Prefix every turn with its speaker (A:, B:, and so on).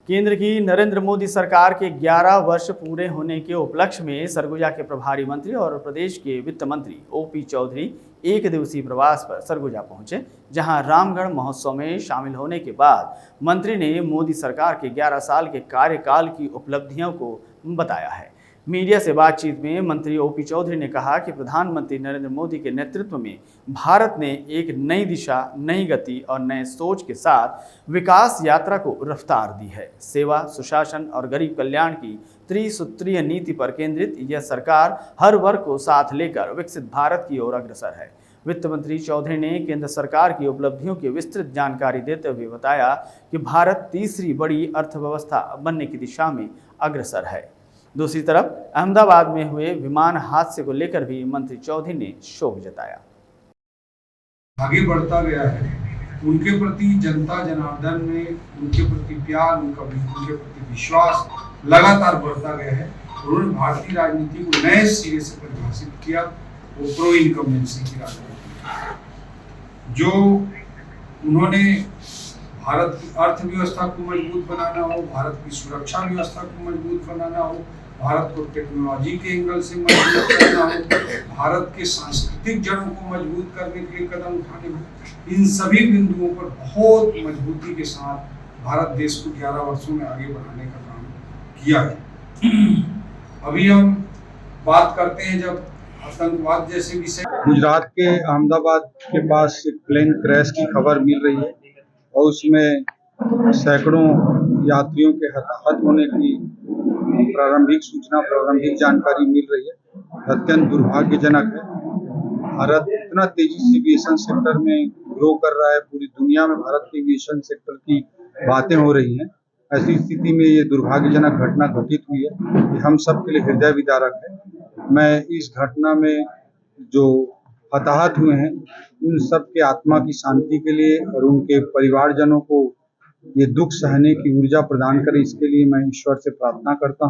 A: केंद्र की नरेंद्र मोदी सरकार के 11 वर्ष पूरे होने के उपलक्ष्य में सरगुजा के प्रभारी मंत्री और प्रदेश के वित्त मंत्री ओपी चौधरी एक दिवसीय प्रवास पर सरगुजा पहुंचे, जहां रामगढ़ महोत्सव में शामिल होने के बाद मंत्री ने मोदी सरकार के 11 साल के कार्यकाल की उपलब्धियों को बताया है। मीडिया से बातचीत में मंत्री ओपी चौधरी ने कहा कि प्रधानमंत्री नरेंद्र मोदी के नेतृत्व में भारत ने एक नई दिशा, नई गति और नए सोच के साथ विकास यात्रा को रफ्तार दी है। सेवा, सुशासन और गरीब कल्याण की त्रिसूत्रीय नीति पर केंद्रित यह सरकार हर वर्ग को साथ लेकर विकसित भारत की ओर अग्रसर है। वित्त मंत्री चौधरी ने केंद्र सरकार की उपलब्धियों की विस्तृत जानकारी देते हुए बताया कि भारत तीसरी बड़ी अर्थव्यवस्था बनने की दिशा में अग्रसर है। दूसरी तरफ अहमदाबाद में हुए विमान हादसे को लेकर भी मंत्री चौधरी ने शोक जताया।
B: आगे बढ़ता गया है, उनके प्रति जनता जनार्दन में उनके प्रति प्यार, उनके प्रति विश्वास लगातार बढ़ता गया है। उन्होंने भारतीय राजनीति को नए सिरे से परिभाषित किया, वो प्रो इनकम्बेंसी की राजनीति, जो उन्होंने भारत की अर्थव्यवस्था को मजबूत बनाना हो, भारत की सुरक्षा व्यवस्था को मजबूत बनाना हो, भारत को टेक्नोलॉजी के एंगल से मजबूत करना हो, भारत के सांस्कृतिक जड़ों को मजबूत करने के लिए कदम उठाने हो, इन सभी बिंदुओं पर बहुत मजबूती के साथ भारत देश को 11 वर्षों में आगे बढ़ाने का काम किया है। अभी हम बात करते हैं जब आतंकवाद जैसे विषय।
C: गुजरात के अहमदाबाद के पास एक प्लेन क्रैश की खबर मिल रही है और उसमें सैकड़ों यात्रियों के हताहत होने की प्रारंभिक जानकारी मिल रही है। अत्यंत दुर्भाग्यजनक है। भारत इतना तेजी से एविएशन सेक्टर में ग्रो कर रहा है, पूरी दुनिया में भारत के एविएशन सेक्टर की बातें हो रही हैं। ऐसी स्थिति में ये दुर्भाग्यजनक घटना घटित हुई है, ये हम सब के लिए हृदय विदारक है। मैं इस घटना में जो हताहत हुए हैं उन सब के आत्मा की शांति के लिए और उनके परिवारजनों को ये दुख सहने की ऊर्जा प्रदान करे, इसके लिए मैं ईश्वर से प्रार्थना करता हूँ।